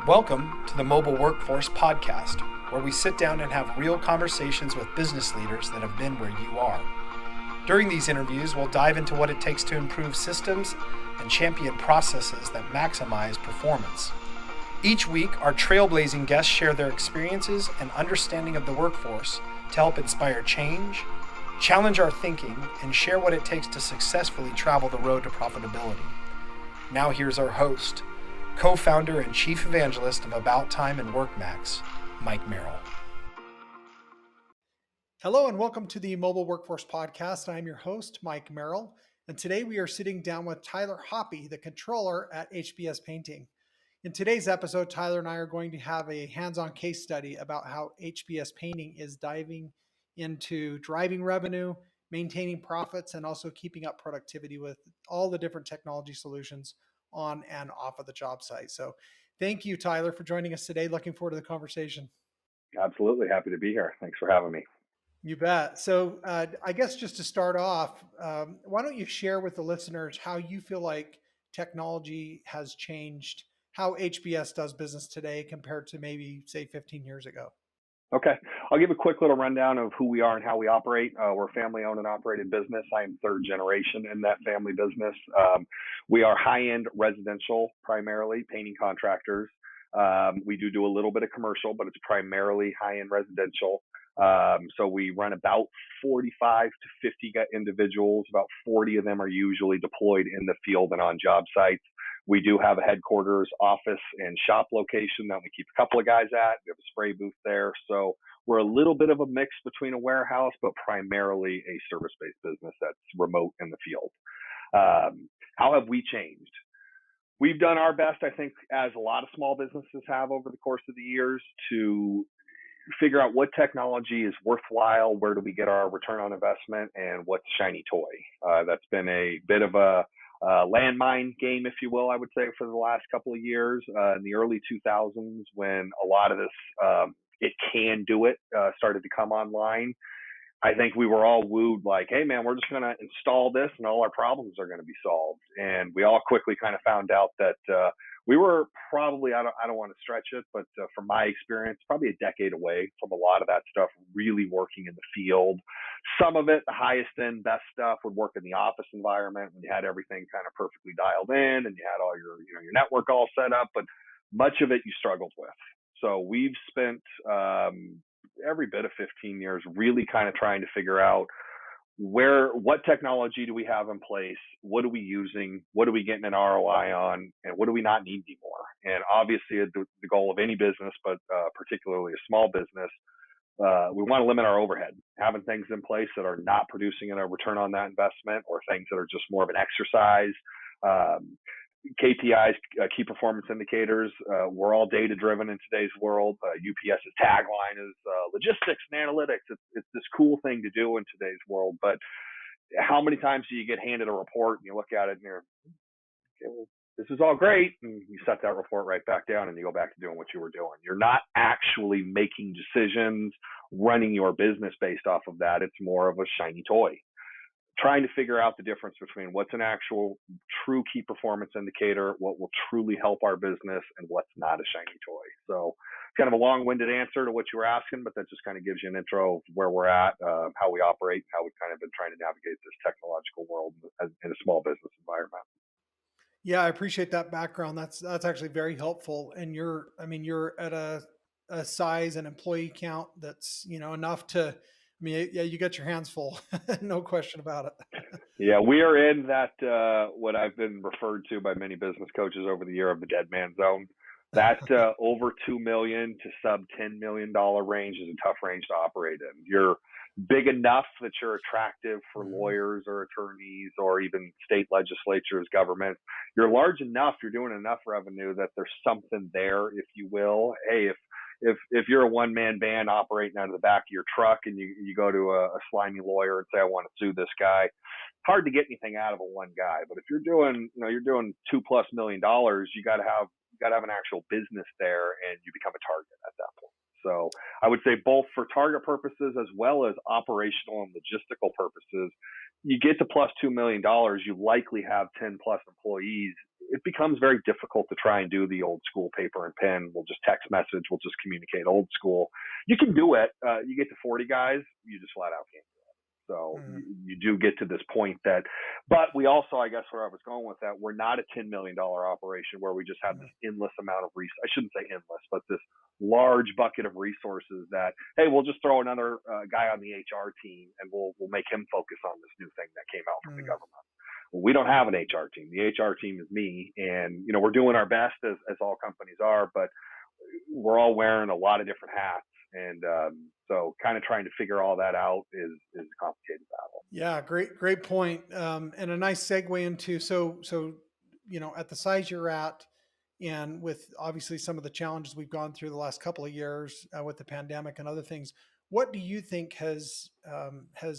Welcome to the Mobile Workforce Podcast, where we sit down and have real conversations with business leaders that have been where you are. During these interviews, we'll dive into what it takes to improve systems and champion processes that maximize performance. Each week, our trailblazing guests share their experiences and understanding of the workforce to help inspire change, challenge our thinking, and share what it takes to successfully travel the road to profitability. Now here's our host, co-founder and chief evangelist of About Time and WorkMax, Mike Merrill. Hello and welcome to the Mobile Workforce Podcast. I'm your host, Mike Merrill, and today we are sitting down with Tyler Hoppe, the controller at HBS Painting. In today's episode, Tyler and I are going to have a hands-on case study about how HBS Painting is diving into driving revenue, maintaining profits, and also keeping up productivity with all the different technology solutions on and off of the job site. So thank you, Tyler, for joining us today. Looking forward to the conversation. Absolutely. Happy to be here. Thanks for having me. You bet. So I guess just to start off, why don't you share with the listeners how you feel like technology has changed how HBS does business today compared to maybe, say, 15 years ago? Okay. I'll give a quick little rundown of who we are and how we operate. We're a family-owned and operated business. I am third generation in that family business. We are high-end residential, primarily painting contractors. We do a little bit of commercial, but it's primarily high-end residential. So we run about 45 to 50 individuals. About 40 of them are usually deployed in the field and on job sites. We do have a headquarters, office, and shop location that we keep a couple of guys at. We have a spray booth there. So we're a little bit of a mix between a warehouse, but primarily a service-based business that's remote in the field. How have we changed? We've done our best, I think, as a lot of small businesses have over the course of the years, to figure out what technology is worthwhile, where do we get our return on investment, and what's shiny toy. That's been a bit of a landmine game, if you will, I would say, for the last couple of years. In the early 2000s, when a lot of this it can do it started to come online, I think we were all wooed like, hey, man, we're just going to install this and all our problems are going to be solved. And we all quickly kind of found out that we were probably, I don't want to stretch it, but from my experience, probably a decade away from a lot of that stuff really working in the field. Some of it, the highest end, best stuff, would work in the office environment when you had everything kind of perfectly dialed in and you had all your network all set up, but much of it you struggled with. So we've spent every bit of 15 years really kind of trying to figure out what technology do we have in place? What are we using? What are we getting an ROI on? And what do we not need anymore? And obviously the goal of any business, but particularly a small business, we want to limit our overhead. Having things in place that are not producing a return on that investment, or things that are just more of an exercise. KPIs, key performance indicators. We're all data driven in today's world. UPS's tagline is logistics and analytics. It's this cool thing to do in today's world. But how many times do you get handed a report and you look at it and you're, okay, well, this is all great, and you set that report right back down and you go back to doing what you were doing. You're not actually making decisions, running your business based off of that. It's more of a shiny toy. Trying to figure out the difference between what's an actual true key performance indicator, what will truly help our business, and what's not a shiny toy. So kind of a long-winded answer to what you were asking, but that just kind of gives you an intro of where we're at, how we operate, how we've kind of been trying to navigate this technological world in a small business environment. Yeah, I appreciate that background. That's actually very helpful. And you're at a size and employee count that's, enough to, yeah, you got your hands full, no question about it. Yeah, we are in that, what I've been referred to by many business coaches over the year of the dead man zone. That over $2 million to sub $10 million range is a tough range to operate in. You're big enough that you're attractive for lawyers or attorneys or even state legislatures, governments. You're large enough, you're doing enough revenue that there's something there, if you will. Hey, if you're a one-man band operating out of the back of your truck and you go to a slimy lawyer and say, I want to sue this guy, hard to get anything out of a one guy. But if you're doing $2+ million, you got to have an actual business there, and you become a target at that point. So I would say both for target purposes as well as operational and logistical purposes, you get to plus $2 million, you likely have 10 plus employees. It becomes very difficult to try and do the old school paper and pen. We'll just text message. We'll just communicate old school. You can do it. You get to 40 guys, you just flat out can't. So you do get to this point that, but we also, I guess where I was going with that, we're not a $10 million operation where we just have this endless amount of I shouldn't say endless, but this large bucket of resources that, hey, we'll just throw another guy on the HR team and we'll make him focus on this new thing that came out from the government. Well, we don't have an HR team. The HR team is me, and we're doing our best as all companies are, but we're all wearing a lot of different hats. And so kind of trying to figure all that out is a complicated battle. Yeah, great point. And a nice segue into, so, at the size you're at, and with obviously some of the challenges we've gone through the last couple of years with the pandemic and other things, what do you think has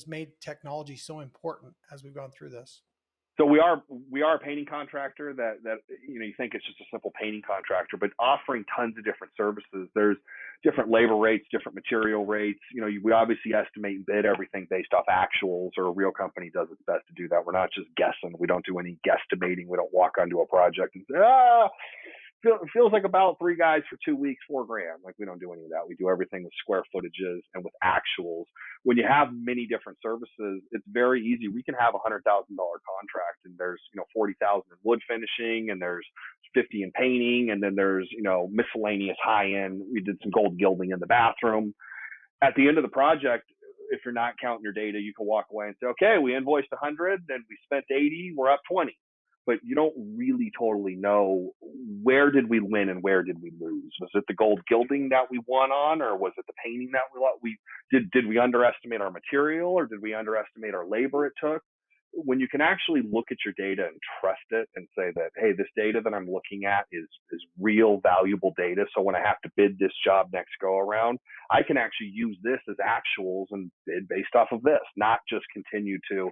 made technology so important as we've gone through this? So we are a painting contractor that you think it's just a simple painting contractor, but offering tons of different services. There's different labor rates, different material rates. We obviously estimate and bid everything based off actuals, or a real company does its best to do that. We're not just guessing. We don't do any guesstimating. We don't walk onto a project and say, it feels like about 3 guys for 2 weeks, $4,000. Like, we don't do any of that. We do everything with square footages and with actuals. When you have many different services, it's very easy. We can have a $100,000 contract, and there's 40,000 in wood finishing, and there's 50 in painting, and then there's miscellaneous high end. We did some gold gilding in the bathroom. At the end of the project, if you're not counting your data, you can walk away and say, okay, we invoiced 100, and we spent 80, we're up 20. But you don't really totally know, where did we win and where did we lose? Was it the gold gilding that we won on, or was it the painting that we did we underestimate our material, or did we underestimate our labor it took? When you can actually look at your data and trust it and say that, hey, this data that I'm looking at is real valuable data. So when I have to bid this job next go around, I can actually use this as actuals and bid based off of this, not just continue to,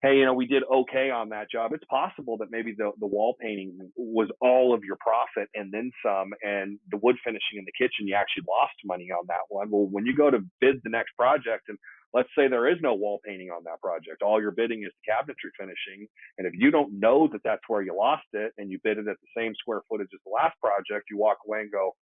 hey, we did okay on that job. It's possible that maybe the wall painting was all of your profit and then some, and the wood finishing in the kitchen, you actually lost money on that one. Well, when you go to bid the next project, and let's say there is no wall painting on that project, all you're bidding is the cabinetry finishing, and if you don't know that that's where you lost it, and you bid it at the same square footage as the last project, you walk away and go,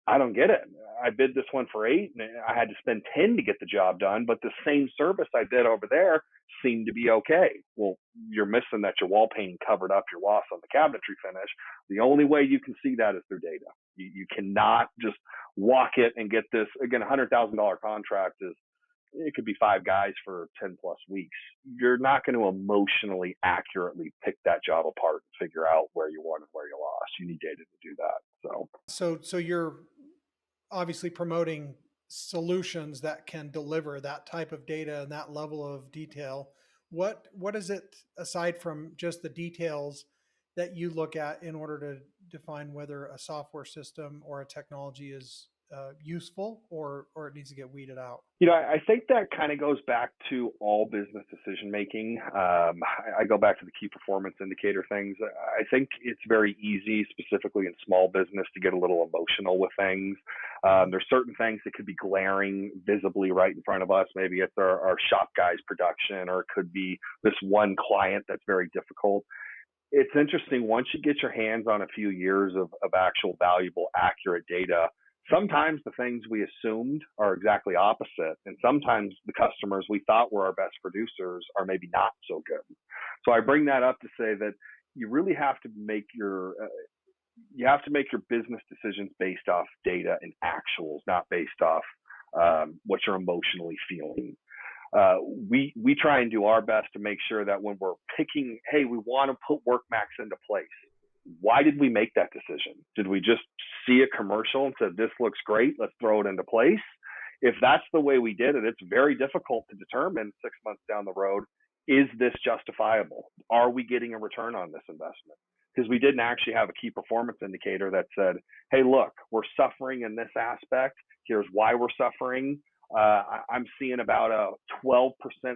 I don't get it. I bid this one for 8, and I had to spend 10 to get the job done, but the same service I did over there seemed to be okay. Well, you're missing that your wall painting covered up your loss on the cabinetry finish. The only way you can see that is through data. You cannot just walk it and get this. Again, a $100,000 contract it could be 5 guys for 10 plus weeks. You're not going to emotionally accurately pick that job apart and figure out where you won and where you lost. You need data to do that. So you're obviously promoting solutions that can deliver that type of data and that level of detail. What is it, aside from just the details, that you look at in order to define whether a software system or a technology is useful or it needs to get weeded out? I think that kind of goes back to all business decision making. I go back to the key performance indicator things. I think it's very easy, specifically in small business, to get a little emotional with things. There's certain things that could be glaring visibly right in front of us. Maybe it's our shop guys production, or it could be this one client that's very difficult. It's interesting, once you get your hands on a few years of actual valuable, accurate data, sometimes the things we assumed are exactly opposite. And sometimes the customers we thought were our best producers are maybe not so good. So I bring that up to say that you really have to make your business decisions based off data and actuals, not based off what you're emotionally feeling. We try and do our best to make sure that when we're picking, hey, we want to put WorkMax into place. Why did we make that decision? Did we just see a commercial and said, this looks great, let's throw it into place? If that's the way we did it, it's very difficult to determine 6 months down the road, is this justifiable? Are we getting a return on this investment? Because we didn't actually have a key performance indicator that said, hey, look, we're suffering in this aspect. Here's why we're suffering. I'm seeing about a 12%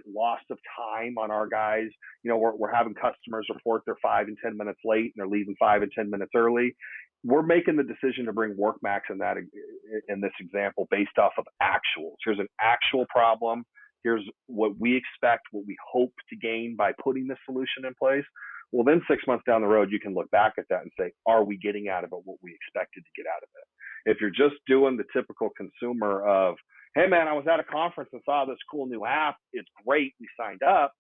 loss of time on our guys. We're having customers report they're 5 and 10 minutes late and they're leaving 5 and 10 minutes early. We're making the decision to bring WorkMax in this example based off of actuals. Here's an actual problem. Here's what we expect, what we hope to gain by putting this solution in place. Well, then 6 months down the road, you can look back at that and say, are we getting out of it what we expected to get out of it? If you're just doing the typical consumer of, hey, man, I was at a conference and saw this cool new app. It's great. We signed up.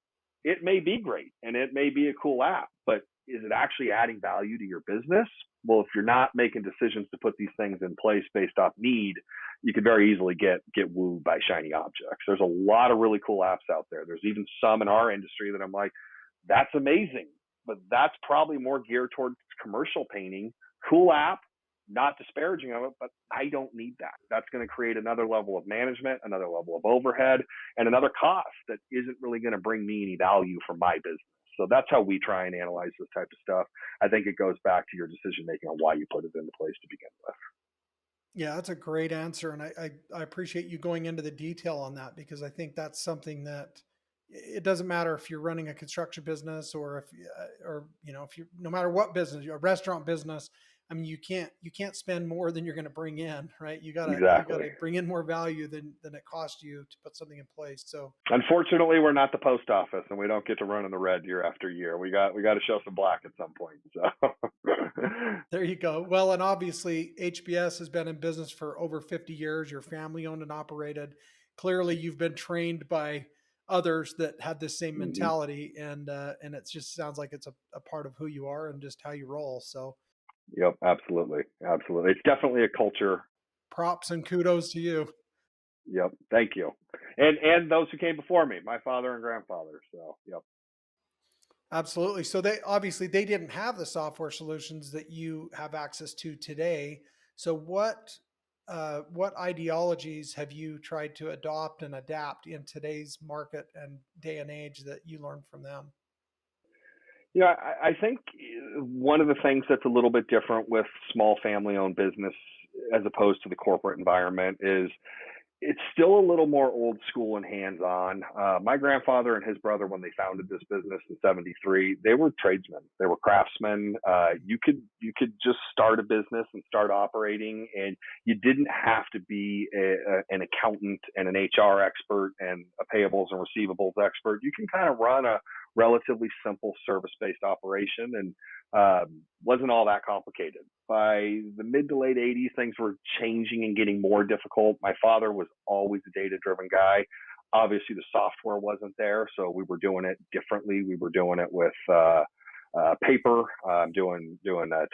It may be great and it may be a cool app, but is it actually adding value to your business? Well, if you're not making decisions to put these things in place based off need, you could very easily get wooed by shiny objects. There's a lot of really cool apps out there. There's even some in our industry that I'm like, that's amazing, but that's probably more geared towards commercial painting. Cool app, not disparaging of it, but I don't need that. That's going to create another level of management, another level of overhead, and another cost that isn't really going to bring me any value from my business. So that's how we try and analyze this type of stuff. I think it goes back to your decision making on why you put it into place to begin with. Yeah, that's a great answer. And I appreciate you going into the detail on that, because I think that's something that it doesn't matter if you're running a construction business or if you, no matter what business, a restaurant business. I mean, you can't spend more than you're going to bring in, right? You gotta bring in more value than it costs you to put something in place. So unfortunately, we're not the post office, and we don't get to run in the red year after year. We got to show some black at some point. So there you go. Well, and obviously HBS has been in business for over 50 years. You're family owned and operated. Clearly, you've been trained by others that had this same mentality, and it just sounds like it's a part of who you are and just how you roll. So. Yep, absolutely. It's definitely a culture. Props and kudos to you. Yep, thank you. And those who came before me, my father and grandfather. So, yep. Absolutely. So they didn't have the software solutions that you have access to today. So what ideologies have you tried to adopt and adapt in today's market and day and age that you learned from them? Yeah, I think one of the things that's a little bit different with small family-owned business as opposed to the corporate environment is it's still a little more old school and hands-on. My grandfather and his brother, when they founded this business in '73, they were tradesmen. They were craftsmen. You could just start a business and start operating, and you didn't have to be an accountant and an HR expert and a payables and receivables expert. You can kind of run a relatively simple service-based operation, and wasn't all that complicated. By the mid to late '80s, things were changing and getting more difficult. My father was always a data-driven guy. Obviously, the software wasn't there, so we were doing it differently. We were doing it with paper, doing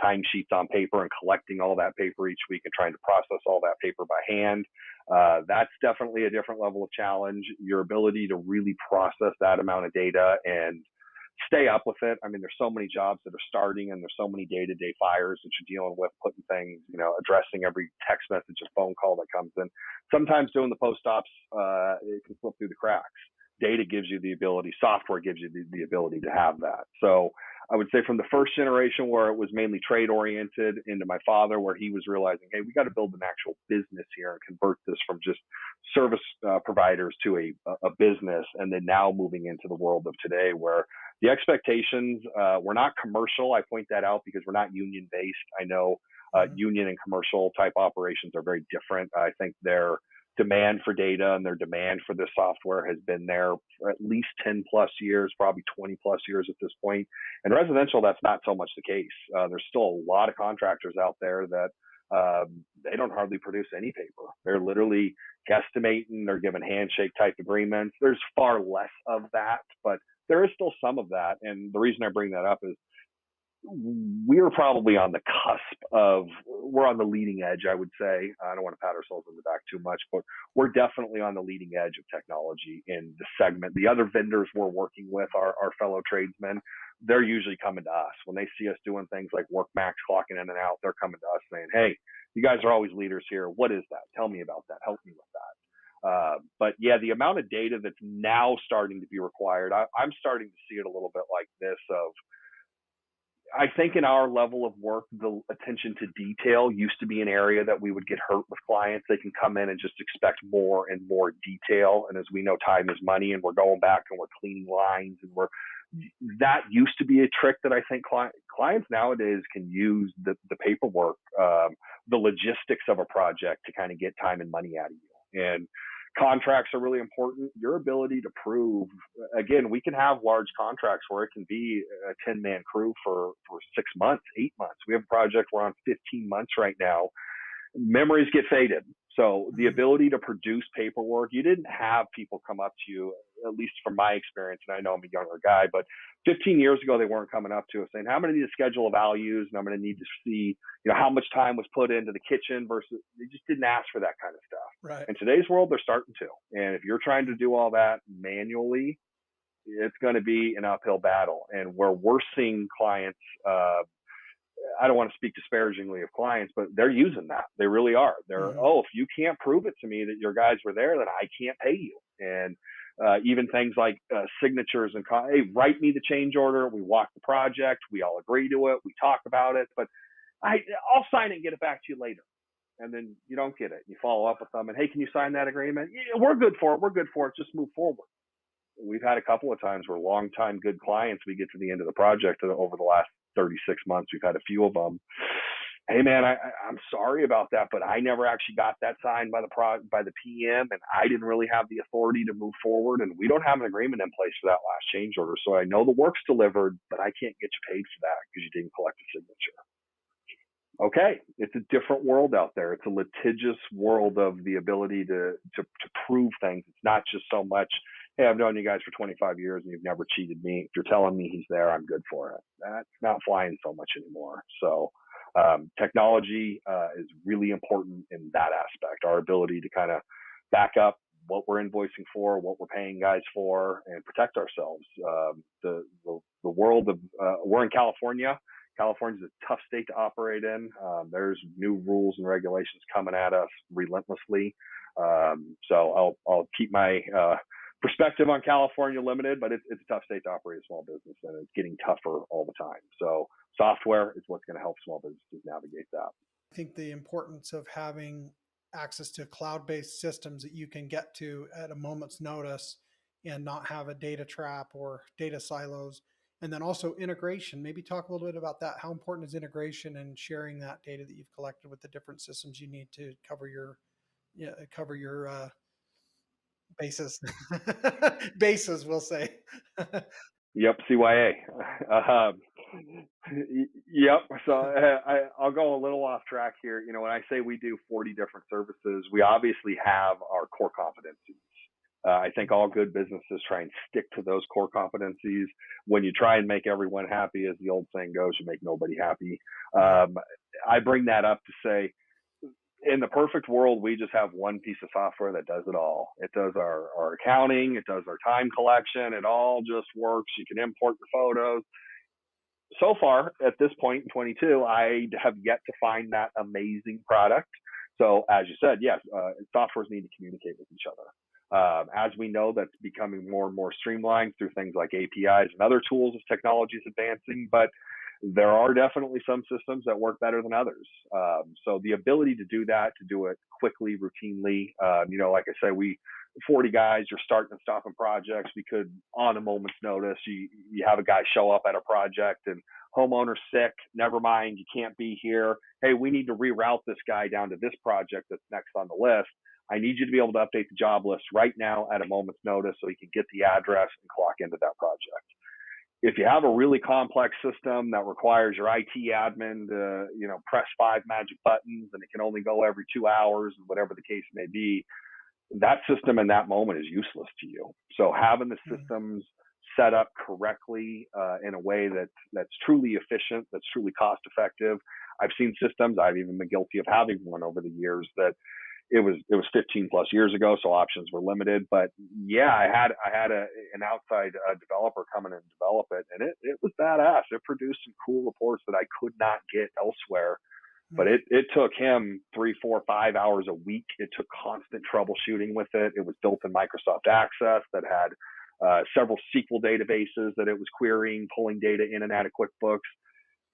timesheets on paper and collecting all that paper each week and trying to process all that paper by hand. That's definitely a different level of challenge. Your ability to really process that amount of data and stay up with it. I mean, there's so many jobs that are starting and there's so many day-to-day fires that you're dealing with, putting things, addressing every text message and phone call that comes in. Sometimes doing the post-ops, it can slip through the cracks. Data gives you the ability, software gives you the ability to have that. So I would say from the first generation where it was mainly trade oriented into my father, where he was realizing, hey, we got to build an actual business here and convert this from just service providers to a business. And then now moving into the world of today where the expectations were not commercial. I point that out because we're not union based. I know union and commercial type operations are very different. I think their demand for data and their demand for this software has been there for at least 10 plus years, probably 20 plus years at this point. And residential, that's not so much the case. There's still a lot of contractors out there that they don't hardly produce any paper. They're literally guesstimating, they're given handshake type agreements. There's far less of that, but there is still some of that. And the reason I bring that up is we're probably on the cusp of, we're on the leading edge, I would say. I don't want to pat ourselves on the back too much, but we're definitely on the leading edge of technology in the segment. The other vendors we're working with, our fellow tradesmen, they're usually coming to us. When they see us doing things like WorkMax, clocking in and out, they're coming to us saying, hey, you guys are always leaders here. What is that? Tell me about that. Help me with that. But yeah, the amount of data that's now starting to be required, I'm starting to see it a little bit like this of, I think in our level of work, the attention to detail used to be an area that we would get hurt with clients. They can come in and just expect more and more detail. And as we know, time is money, and we're going back and we're cleaning lines, and that used to be a trick that I think clients nowadays can use the paperwork, the logistics of a project to kind of get time and money out of you. And contracts are really important. Your ability to prove, again, we can have large contracts where it can be a 10-man crew for 6 months, 8 months. We have a project we're on 15 months right now. Memories get faded. So the ability to produce paperwork, you didn't have people come up to you, at least from my experience, and I know I'm a younger guy, but 15 years ago, they weren't coming up to us saying, I'm going to need a schedule of values, and I'm going to need to see, how much time was put into the kitchen versus, they just didn't ask for that kind of stuff. Right. In today's world, they're starting to. And if you're trying to do all that manually, it's going to be an uphill battle. And where we're seeing clients, I don't want to speak disparagingly of clients, but they're using that. They really are. They're, if you can't prove it to me that your guys were there, then I can't pay you. And even things like signatures and, hey, write me the change order. We walk the project. We all agree to it. We talk about it. But I'll sign it and get it back to you later. And then you don't get it. You follow up with them and, hey, can you sign that agreement? Yeah, we're good for it. We're good for it. Just move forward. We've had a couple of times where longtime good clients, we get to the end of the project, and over the last 36 months, we've had a few of them. Hey man, I'm sorry about that, but I never actually got that signed by the PM, and I didn't really have the authority to move forward, and we don't have an agreement in place for that last change order. So I know the work's delivered, but I can't get you paid for that because you didn't collect a signature. Okay, it's a different world out there. It's a litigious world of the ability to prove things. It's not just so much, hey, I've known you guys for 25 years and you've never cheated me. If you're telling me he's there, I'm good for it. That's not flying so much anymore. So technology is really important in that aspect. Our ability to kind of back up what we're invoicing for, what we're paying guys for, and protect ourselves. The world of we're in California. California is a tough state to operate in. There's new rules and regulations coming at us relentlessly. So I'll keep my perspective on California limited, but it's a tough state to operate a small business, and it's getting tougher all the time. So software is what's going to help small businesses navigate that. I think the importance of having access to cloud-based systems that you can get to at a moment's notice and not have a data trap or data silos. And then also integration. Maybe talk a little bit about that. How important is integration and sharing that data that you've collected with the different systems you need to cover your bases? Bases, we'll say. Yep, CYA. Yep. So I'll go a little off track here. When I say we do 40 different services, we obviously have our core competencies. I think all good businesses try and stick to those core competencies. When you try and make everyone happy, as the old saying goes, you make nobody happy. I bring that up to say, in the perfect world, we just have one piece of software that does it all. It does our accounting. It does our time collection. It all just works. You can import your photos. So far, at this point in 22, I have yet to find that amazing product. So as you said, yes, softwares need to communicate with each other. As we know, that's becoming more and more streamlined through things like APIs and other tools as technology is advancing, but there are definitely some systems that work better than others. So the ability to do that, to do it quickly, routinely, like I say, 40 guys, you're starting and stopping projects. We could, on a moment's notice, you have a guy show up at a project and homeowner's sick, never mind, you can't be here. Hey, we need to reroute this guy down to this project that's next on the list. I need you to be able to update the job list right now at a moment's notice so he can get the address and clock into that project. If you have a really complex system that requires your IT admin to, press 5 magic buttons and it can only go every 2 hours, whatever the case may be, that system in that moment is useless to you. So having the systems set up correctly in a way that's truly efficient, that's truly cost effective. I've seen systems, I've even been guilty of having one over the years that it was 15 plus years ago, so options were limited. But yeah, I had an outside developer come in and develop it, and it was badass. It produced some cool reports that I could not get elsewhere. But it took him 3, 4, 5 hours a week. It took constant troubleshooting with it. It was built in Microsoft Access that had several SQL databases that it was querying, pulling data in and out of QuickBooks.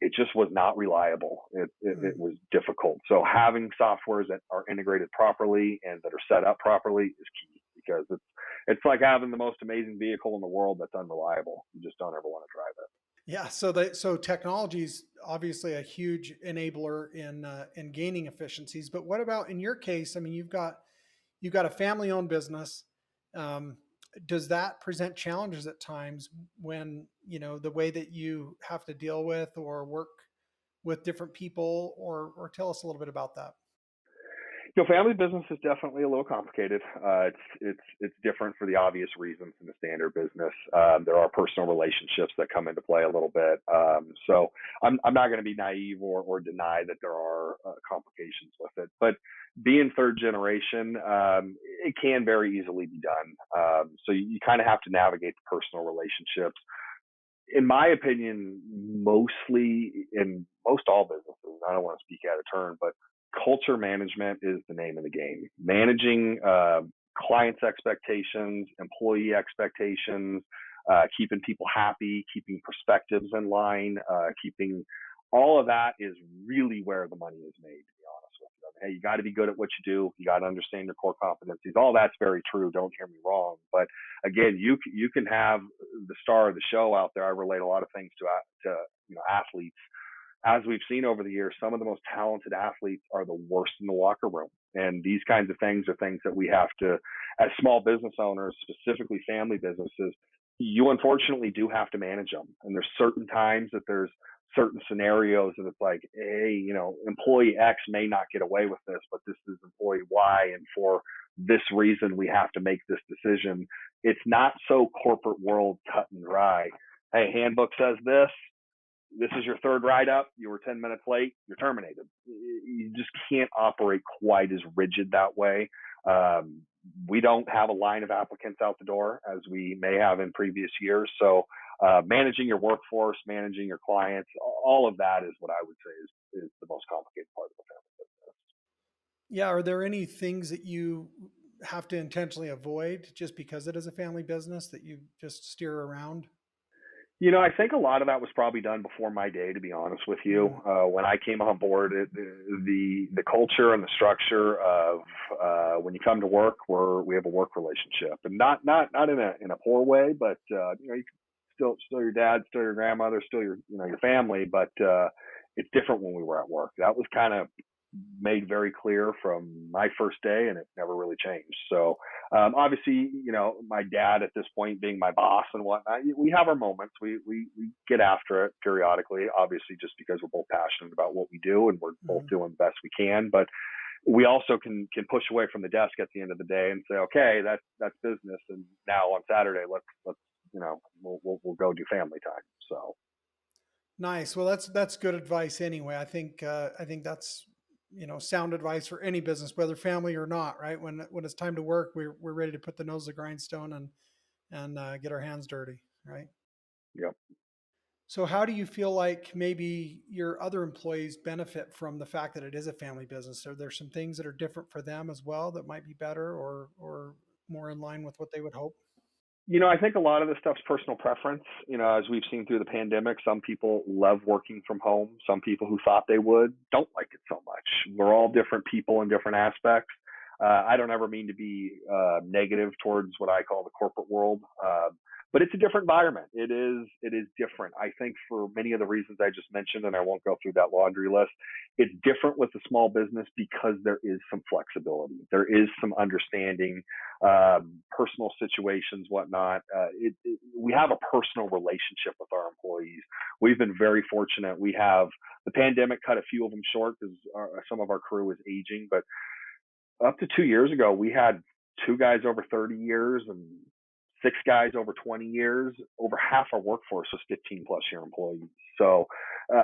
it just was not reliable. It was difficult. So having softwares that are integrated properly and that are set up properly is key, because it's like having the most amazing vehicle in the world that's unreliable. You just don't ever want to drive it. Yeah, so technology is obviously a huge enabler in gaining efficiencies. But what about in your case? I mean, you've got a family-owned business. Um, does that present challenges at times when the way that you have to deal with or work with different people, or tell us a little bit about that? Family business is definitely a little complicated. It's different for the obvious reasons in the standard business. There are personal relationships that come into play a little bit. So I'm not going to be naive or deny that there are complications with it. But being third generation, it can very easily be done. So you kind of have to navigate the personal relationships. In my opinion, mostly in most all businesses, I don't want to speak out of turn, but culture management is the name of the game. Managing clients' expectations, employee expectations, keeping people happy, keeping perspectives in line, keeping all of that is really where the money is made, to be honest with you. Hey, you got to be good at what you do. You got to understand your core competencies. All that's very true. Don't hear me wrong. But again, you can have the star of the show out there. I relate a lot of things to athletes. As we've seen over the years, some of the most talented athletes are the worst in the locker room. And these kinds of things are things that we have to, as small business owners, specifically family businesses, you unfortunately do have to manage them. And there's certain times that there's certain scenarios that it's like, hey, employee X may not get away with this, but this is employee Y. And for this reason, we have to make this decision. It's not so corporate world cut and dry. Hey, handbook says this is your third ride up. You were 10 minutes late. You're terminated. You just can't operate quite as rigid that way. We don't have a line of applicants out the door as we may have in previous years. So managing your workforce, managing your clients, all of that is what I would say is the most complicated part of the family business. Yeah, are there any things that you have to intentionally avoid just because it is a family business that you just steer around? I think a lot of that was probably done before my day, to be honest with you. When I came on board, the culture and the structure of when you come to work, we have a work relationship, and not in a poor way, but you can still your dad, still your grandmother, still your your family, but it's different when we were at work. That was kind of made very clear from my first day, and it never really changed. So obviously, my dad at this point being my boss and whatnot, we have our moments. We get after it periodically, obviously, just because we're both passionate about what we do and we're both doing the best we can. But we also can push away from the desk at the end of the day and say, okay, that's business, and now on Saturday, let's we'll go do family time. So Nice. Well, that's good advice anyway. I think that's sound advice for any business, whether family or not. Right? When it's time to work, we're ready to put the nose to the grindstone and get our hands dirty. Right? yep. So, how do you feel like maybe your other employees benefit from the fact that it is a family business? Are there some things that are different for them as well that might be better or more in line with what they would hope? I think a lot of this stuff's personal preference. As we've seen through the pandemic, some people love working from home. Some people who thought they would don't like it so much. We're all different people in different aspects. I don't ever mean to be negative towards what I call the corporate world, but it's a different environment. It is different. I think for many of the reasons I just mentioned, and I won't go through that laundry list. It's different with a small business because there is some flexibility. There is some understanding, personal situations, whatnot. We have a personal relationship with our employees. We've been very fortunate. The pandemic cut a few of them short because some of our crew is aging, but up to 2 years ago, we had 2 guys over 30 years and 6 guys over 20 years. Over half our workforce was 15 plus year employees. So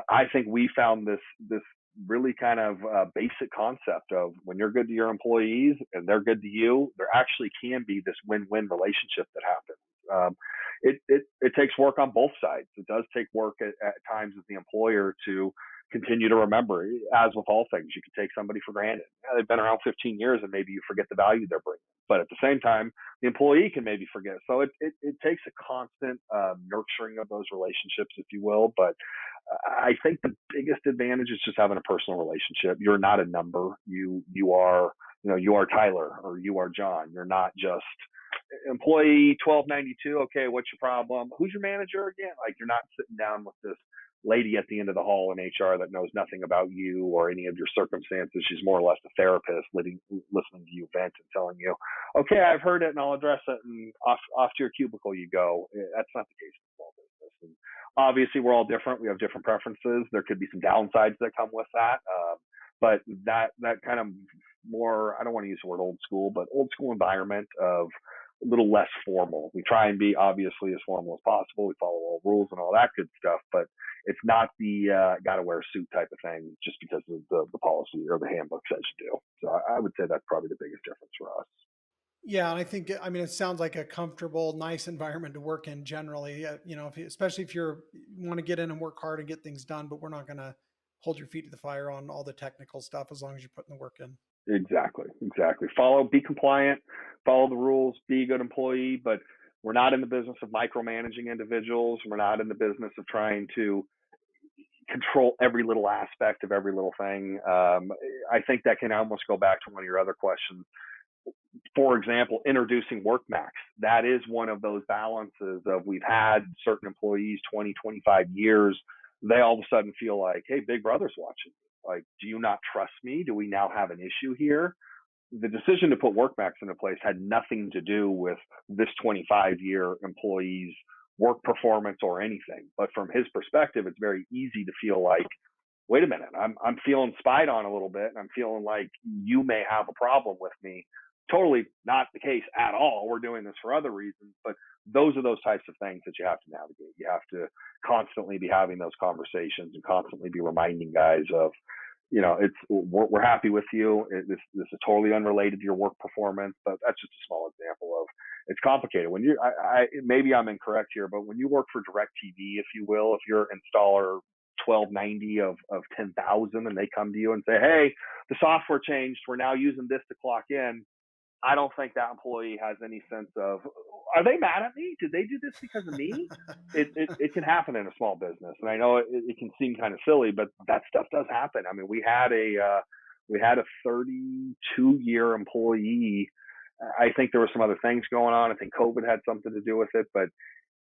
I think we found this really kind of basic concept of when you're good to your employees and they're good to you, there actually can be this win-win relationship that happens. It takes work on both sides. It does take work at times as the employer to continue to remember. As with all things, you can take somebody for granted. They've been around 15 years and maybe you forget the value they're bringing. but at the same time, the employee can maybe forget. So it takes a constant nurturing of those relationships, if you will. But I think the biggest advantage is just having a personal relationship. You're not a number. You are, you are Tyler or you are John. You're not just employee 1292. Okay, what's your problem? Who's your manager again? Like, you're not sitting down with this lady at the end of the hall in HR that knows nothing about you or any of your circumstances. She's more or less a therapist listening to you vent and telling you, okay, I've heard it and I'll address it, and off to your cubicle you go. That's not the case in small business. And obviously, we're all different. We have different preferences. There could be some downsides that come with that. But that kind of more, I don't want to use the word old school, but old school environment of a little less formal. We try and be obviously as formal as possible. We follow all rules and all that good stuff, but it's not the got to wear a suit type of thing just because of the policy or the handbook says you do. So I would say that's probably the biggest difference for us. Yeah, and I think, I mean, it sounds like a comfortable, nice environment to work in generally. Especially if you want to get in and work hard and get things done, but we're not going to hold your feet to the fire on all the technical stuff as long as you're putting the work in. Exactly. Be compliant, follow the rules, be a good employee, but we're not in the business of micromanaging individuals. We're not in the business of trying to control every little aspect of every little thing. I think that can almost go back to one of your other questions. For example, introducing WorkMax. That is one of those balances of, we've had certain employees 20, 25 years. They all of a sudden feel like, hey, Big Brother's watching. Like, do you not trust me? Do we now have an issue here? The decision to put WorkMax into place had nothing to do with this 25-year employee's work performance or anything. But from his perspective, it's very easy to feel like, wait a minute, I'm feeling spied on a little bit, and I'm feeling like you may have a problem with me. Totally not the case at all. We're doing this for other reasons, but those are those types of things that you have to navigate. You have to constantly be having those conversations and constantly be reminding guys of, we're happy with you. This is totally unrelated to your work performance, but that's just a small example of, it's complicated. When maybe I'm incorrect here, but when you work for DirecTV, if you will, if you're installer 1290 of 10,000 and they come to you and say, hey, the software changed, we're now using this to clock in. I don't think that employee has any sense of, are they mad at me? Did they do this because of me? It can happen in a small business, and I know it can seem kind of silly, but that stuff does happen. I mean, we had a 32-year employee. I think there were some other things going on. I think COVID had something to do with it, but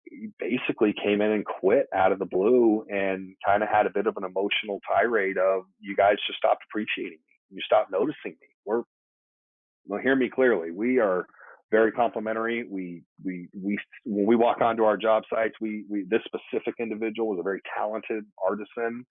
he basically came in and quit out of the blue and kind of had a bit of an emotional tirade of, you guys just stopped appreciating me. You stopped noticing me. Well, hear me clearly. We are very complimentary. We when we walk onto our job sites, this specific individual was a very talented artisan.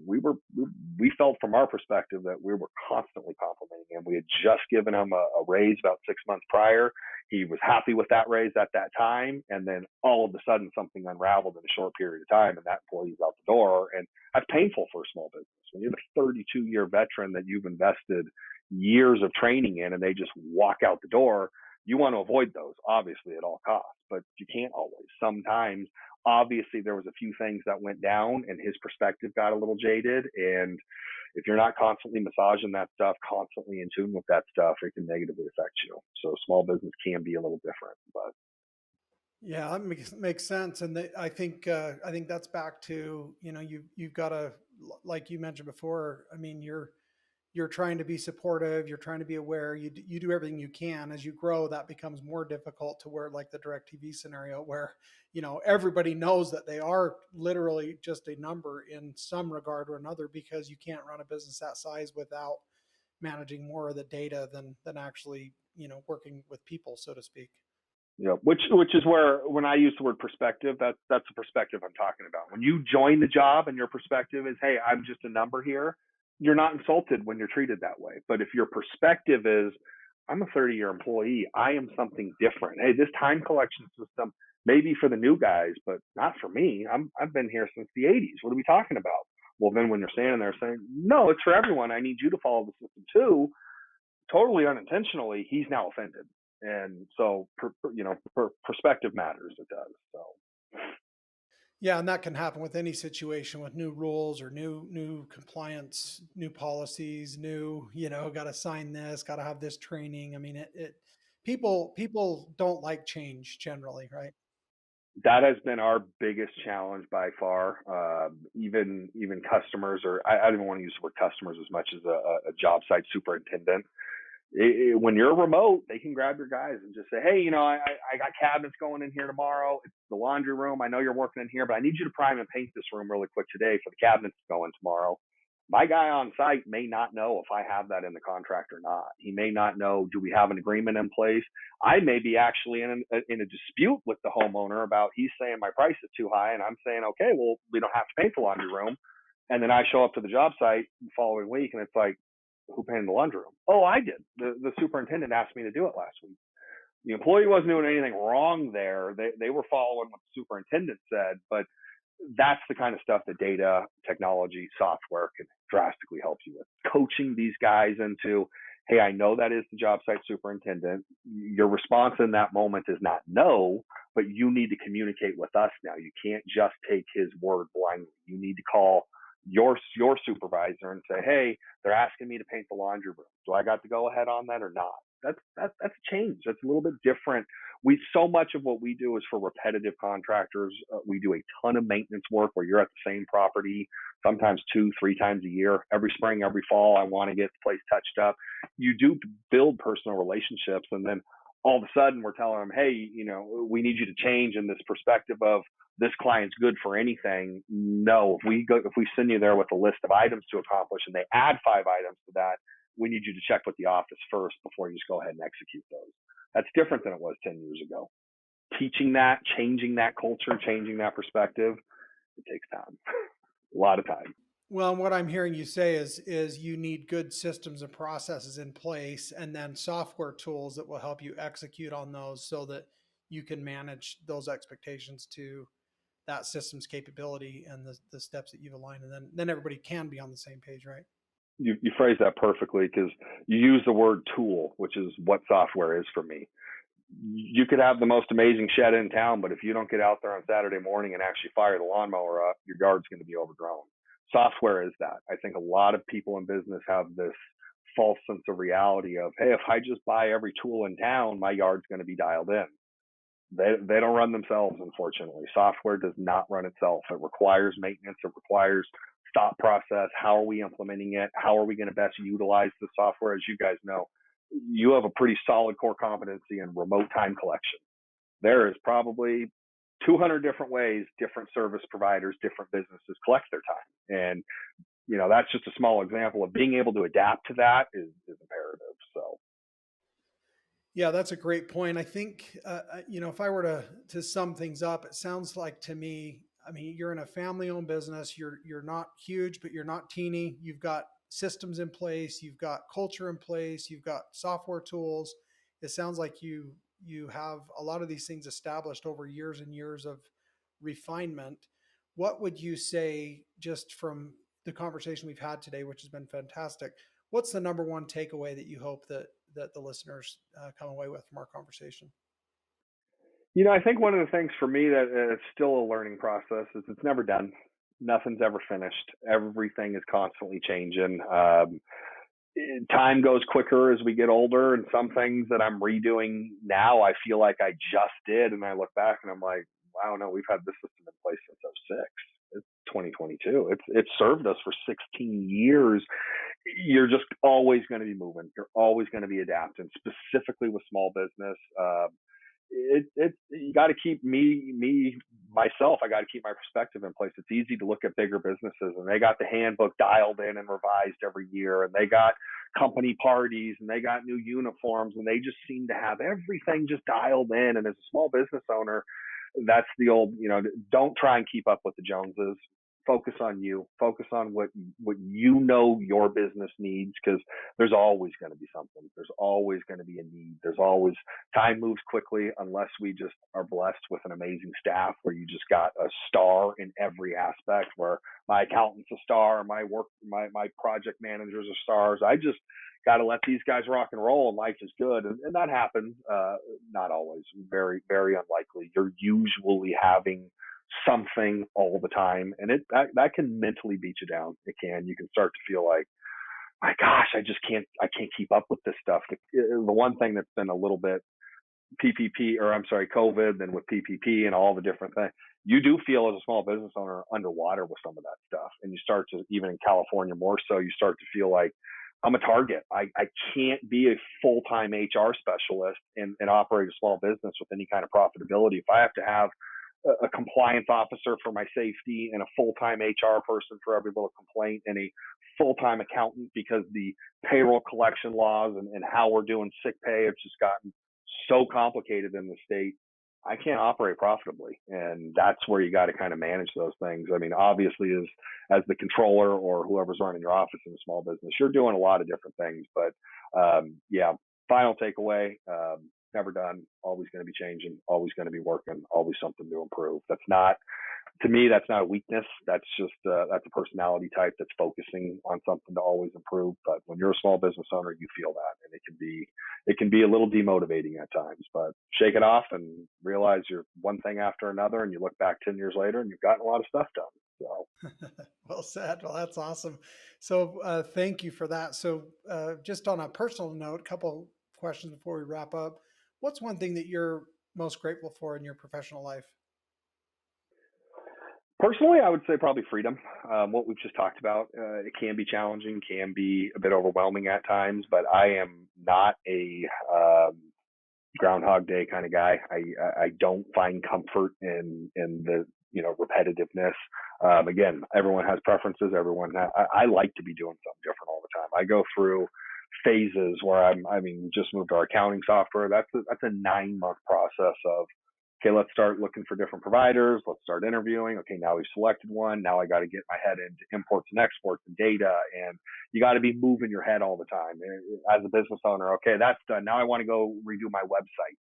We felt from our perspective that we were constantly complimenting him. We had just given him a raise about 6 months prior. He was happy with that raise at that time, and then all of a sudden something unraveled in a short period of time, and that employee's out the door. And that's painful for a small business. When you have a 32-year veteran that you've invested years of training in, and they just walk out the door, you want to avoid those, obviously, at all costs, but you can't always. Sometimes, obviously, there was a few things that went down and his perspective got a little jaded. And if you're not constantly massaging that stuff, constantly in tune with that stuff, it can negatively affect you. So small business can be a little different, but Yeah, that makes sense, and I think that's back to, you've got to, like you mentioned before. I mean, you're trying to be supportive, you're trying to be aware, you do everything you can. As you grow, that becomes more difficult, to where, like the DirecTV scenario, where everybody knows that they are literally just a number in some regard or another, because you can't run a business that size without managing more of the data than actually working with people, so to speak. which is where, when I use the word perspective, that's the perspective I'm talking about. When you join the job and your perspective is, hey, I'm just a number here, you're not insulted when you're treated that way. But if your perspective is, I'm a 30-year employee, I am something different. Hey, this time collection system may be for the new guys, but not for me. I've been here since the 80s. What are we talking about? Well, then when you're standing there saying, no, it's for everyone, I need you to follow the system too, totally unintentionally, he's now offended. And so, perspective matters. It does. So. Yeah, and that can happen with any situation, with new rules or new compliance, new policies, got to sign this, got to have this training. I mean, People don't like change generally, right? That has been our biggest challenge by far. Even customers, or I don't even want to use the word customers as much as a job site superintendent. When you're remote, they can grab your guys and just say, hey, I got cabinets going in here tomorrow. It's the laundry room. I know you're working in here, but I need you to prime and paint this room really quick today for the cabinets to go in tomorrow. My guy on site may not know if I have that in the contract or not. He may not know, do we have an agreement in place? I may be actually in a dispute with the homeowner about, he's saying my price is too high, and I'm saying, okay, well, we don't have to paint the laundry room. And then I show up to the job site the following week, and it's like, who painted the laundry room? Oh, I did. The superintendent asked me to do it last week. The employee wasn't doing anything wrong there. They were following what the superintendent said, but that's the kind of stuff that data, technology, software can drastically help you with. Coaching these guys into, hey, I know that is the job site superintendent. Your response in that moment is not no, but you need to communicate with us now. You can't just take his word blindly. You need to call your supervisor and say, hey, they're asking me to paint the laundry room. Do I got to go ahead on that or not? That's a change. That's a little bit different. So much of what we do is for repetitive contractors. We do a ton of maintenance work where you're at the same property sometimes 2-3 times a year. Every spring, every fall, I want to get the place touched up. You do build personal relationships, and then all of a sudden we're telling them, hey, we need you to change in this perspective of this client's good for anything. No, if we send you there with a list of items to accomplish and they add 5 items to that, we need you to check with the office first before you just go ahead and execute those. That's different than it was 10 years ago. Teaching that, changing that culture, changing that perspective, it takes time, a lot of time. Well, what I'm hearing you say is you need good systems and processes in place, and then software tools that will help you execute on those so that you can manage those expectations to that system's capability and the steps that you've aligned, and then everybody can be on the same page, right? You phrase that perfectly, because you use the word tool, which is what software is for me. You could have the most amazing shed in town, but if you don't get out there on Saturday morning and actually fire the lawnmower up, your yard's going to be overgrown. Software is that. I think a lot of people in business have this false sense of reality of, hey, if I just buy every tool in town, my yard's going to be dialed in. They don't run themselves, unfortunately. Software does not run itself. It requires maintenance. It requires thought process. How are we implementing it? How are we going to best utilize the software? As you guys know, you have a pretty solid core competency in remote time collection. There is probably 200 different ways different service providers, different businesses collect their time. And, that's just a small example of being able to adapt to that is imperative. So. Yeah, that's a great point. I think, if I were to sum things up, it sounds like to me, I mean, you're in a family-owned business. You're not huge, but you're not teeny. You've got systems in place. You've got culture in place. You've got software tools. It sounds like you have a lot of these things established over years and years of refinement. What would you say, just from the conversation we've had today, which has been fantastic? What's the number one takeaway that you hope that the listeners come away with from our conversation? I think one of the things for me that it's still a learning process is it's never done. Nothing's ever finished. Everything is constantly changing. Time goes quicker as we get older, and some things that I'm redoing now, I feel like I just did, and I look back and I'm like, wow, no, we've had this system in place since '06. It's 2022. It's served us for 16 years. You're just always going to be moving. You're always going to be adapting, specifically with small business. You got to keep myself. I got to keep my perspective in place. It's easy to look at bigger businesses, and they got the handbook dialed in and revised every year, and they got company parties, and they got new uniforms, and they just seem to have everything just dialed in. And as a small business owner, that's the old, don't try and keep up with the Joneses. Focus on you. Focus on what your business needs, because there's always going to be something. There's always going to be a need. Time moves quickly unless we just are blessed with an amazing staff where you just got a star in every aspect, where my accountant's a star, my project managers are stars. I just got to let these guys rock and roll, and life is good. And that happens. Not always. Very, very unlikely. You're usually having something all the time, and that can mentally beat you down. It can. You can start to feel like, my gosh, I can't keep up with this stuff. The one thing that's been a little bit PPP, or I'm sorry, COVID, and with PPP and all the different things, you do feel as a small business owner underwater with some of that stuff. And you start to, even in California more so, you start to feel like I'm a target. I can't be a full-time HR specialist and operate a small business with any kind of profitability. If I have to have a compliance officer for my safety and a full-time HR person for every little complaint and a full-time accountant because the payroll collection laws and how we're doing sick pay have just gotten so complicated in the state, I can't operate profitably. And that's where you got to kind of manage those things. I mean, obviously as the controller or whoever's running your office in a small business, you're doing a lot of different things, but yeah, final takeaway, never done, always going to be changing, always going to be working, always something to improve. That's not, to me, that's not a weakness. That's just that's a personality type that's focusing on something to always improve. But when you're a small business owner, you feel that, and it can be a little demotivating at times. But shake it off and realize you're one thing after another, and you look back 10 years later, and you've gotten a lot of stuff done. So. Well said. Well, that's awesome. So thank you for that. So just on a personal note, a couple questions before we wrap up. What's one thing that you're most grateful for in your professional life? Personally, I would say probably freedom. What we've just talked about, it can be challenging, can be a bit overwhelming at times, but I am not a Groundhog Day kind of guy. I don't find comfort in the repetitiveness. Again, everyone has preferences. I like to be doing something different all the time. I go through phases where just moved to our accounting software. That's a 9-month process of, okay, let's start looking for different providers. Let's start interviewing. Okay, now we've selected one. Now I got to get my head into imports and exports and data. And you got to be moving your head all the time. As a business owner, okay, that's done. Now I want to go redo my website.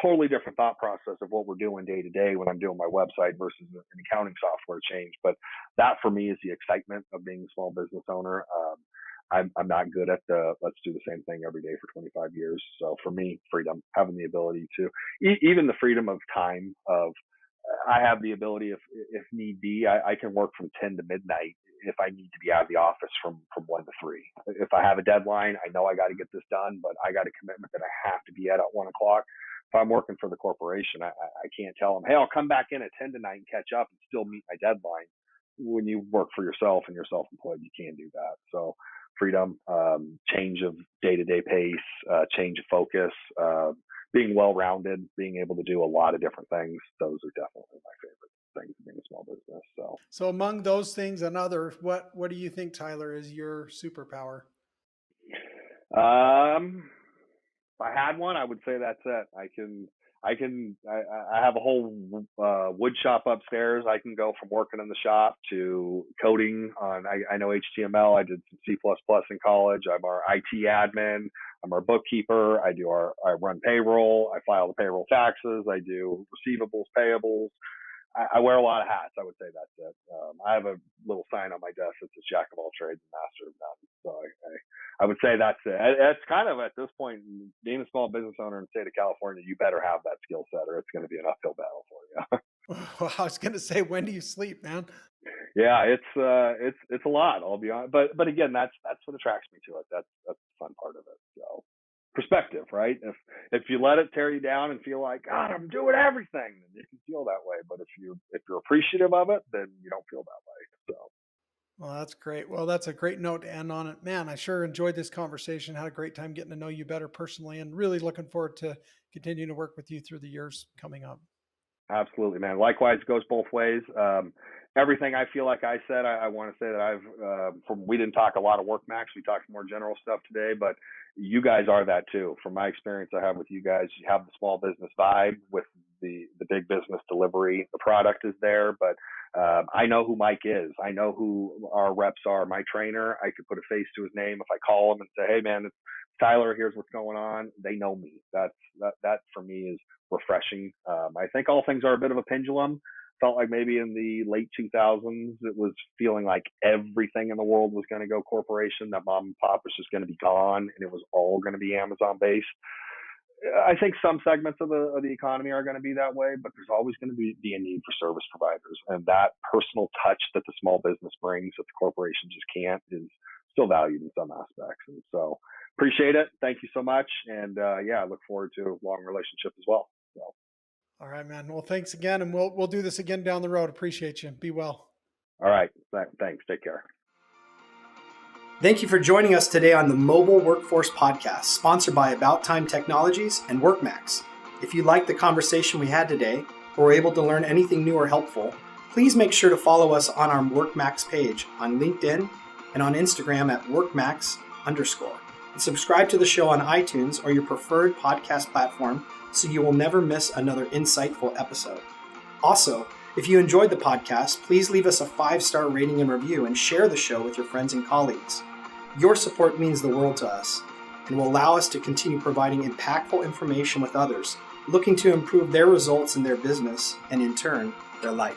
Totally different thought process of what we're doing day to day when I'm doing my website versus an accounting software change. But that for me is the excitement of being a small business owner. I'm not good at let's do the same thing every day for 25 years. So for me, freedom, having the ability to, even the freedom of time of, I have the ability, if need be, I can work from 10 to midnight if I need to be out of the office from 1 to 3. If I have a deadline, I know I got to get this done, but I got a commitment that I have to be at 1 o'clock. If I'm working for the corporation, I can't tell them, hey, I'll come back in at 10 to 9 and catch up and still meet my deadline. When you work for yourself and you're self-employed, you can't do that. So freedom, change of day-to-day pace, change of focus, being well-rounded, being able to do a lot of different things. Those are definitely my favorite things of being a small business. So among those things and others, what do you think, Tyler, is your superpower? If I had one, I would say that's it. I have a whole wood shop upstairs. I can go from working in the shop to coding on, I know HTML. I did some C++ in college. I'm our IT admin. I'm our bookkeeper. I run payroll. I file the payroll taxes. I do receivables, payables. I wear a lot of hats. I would say that's it. I have a little sign on my desk that says Jack of all trades and master of none. So I would say that's it. It's kind of, at this point, being a small business owner in the state of California, you better have that skill set or it's going to be an uphill battle for you. Well, I was going to say, when do you sleep, man? Yeah, it's a lot. I'll be honest, but again, that's what attracts me to it. That's the fun part of it. So perspective, right? If you let it tear you down and feel like, God, I'm doing everything, then you can feel that way. But if you're appreciative of it, then you don't feel that way. So. Well, that's great. Well, that's a great note to end on it. Man, I sure enjoyed this conversation. Had a great time getting to know you better personally, and really looking forward to continuing to work with you through the years coming up. Absolutely, man. Likewise, it goes both ways. Everything I feel like I said, I want to say that we didn't talk a lot of work, Max. We talked more general stuff today, but you guys are that too. From my experience I have with you guys, you have the small business vibe with the big business delivery. The product is there, but I know who Mike is. I know who our reps are. My trainer, I could put a face to his name. If I call him and say, hey man, it's Tyler, here's what's going on, they know me. That for me is refreshing. I think all things are a bit of a pendulum. Felt like maybe in the late 2000s, it was feeling like everything in the world was going to go corporation, that mom and pop was just going to be gone, and it was all going to be Amazon based. I think some segments of the economy are going to be that way, but there's always going to be a need for service providers, and that personal touch that the small business brings that the corporation just can't is still valued in some aspects. And so appreciate it. Thank you so much. And I look forward to a long relationship as well. So. All right, man. Well, thanks again, and we'll do this again down the road. Appreciate you. Be well. All right. Thanks. Take care. Thank you for joining us today on the Mobile Workforce Podcast, sponsored by About Time Technologies and WorkMax. If you liked the conversation we had today, or were able to learn anything new or helpful, please make sure to follow us on our WorkMax page on LinkedIn and on Instagram at WorkMax_. And subscribe to the show on iTunes or your preferred podcast platform so you will never miss another insightful episode. Also, if you enjoyed the podcast, please leave us a 5-star rating and review and share the show with your friends and colleagues. Your support means the world to us and will allow us to continue providing impactful information with others looking to improve their results in their business and, in turn, their life.